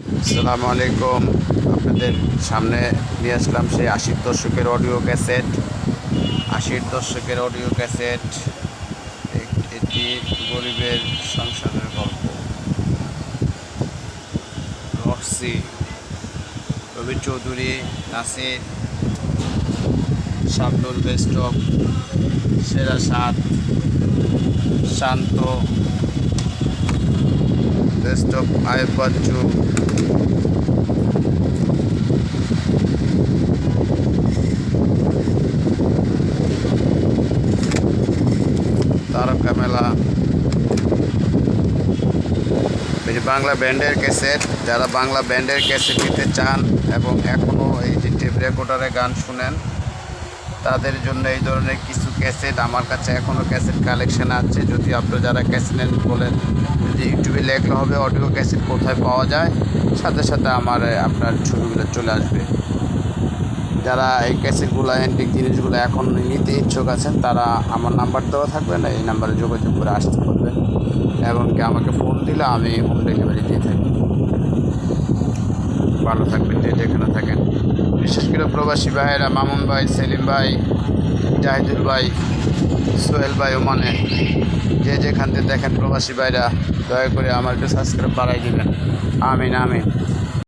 আসসালামু আলাইকুম। আপনাদের সামনে নিয়ে আসলাম সেই ৮০ দশকের অডিও ক্যাসেট। ৮০ দশকের অডিও ক্যাসেট। এটি গরিবের সংসারের গল্প। রক্সি, রবি চৌধুরী, নাসির, শাবনুর, বেস্ট অফ, সেরা সাত, শান্ত, বেস্ট অফ, আয়েব বাচ্চু, তারকা মেলা। এটি বাংলা ব্যান্ডের ক্যাসেট। যারা বাংলা ব্যান্ডের ক্যাসেট নিতে চান এবং এখনও এই যে টেপ রেকর্ডারে গান শুনেন, তাদের জন্য এই ধরনের কিছু ক্যাসেট আমার কাছে এখনও ক্যাসেট কালেকশন আছে। যদি আপনি যারা ক্যাসেট নেন বলেন, যদি ইউটিউবে লেখা হবে অডিও ক্যাসেট কোথায় পাওয়া যায়, সাথে সাথে আপনার ছবিগুলো চলে আসবে। যারা এই ক্যাসেটগুলো, অ্যান্টিক জিনিসগুলো এখন নিতে ইচ্ছুক আছেন, তারা আমার নাম্বার দেওয়া থাকবে না, এই নাম্বারে যোগাযোগ করে আসতে পারবেন এবং কি আমাকে ফোন দিলে আমি হোম ডেলিভারি দিয়ে থাকি। ভালো থাকবেন যে যেখানে থাকেন। বিশেষ করে প্রবাসী ভাইয়েরা, মামুন ভাই, সেলিম ভাই, জাহিদুল ভাই, সোহেল ভাই, ওমানে যে যেখান থেকে দেখেন প্রবাসী ভাইরা, দয়া করে আমার একটু সাবস্ক্রাইব বাড়াই দেবেন। আমিন আমিন।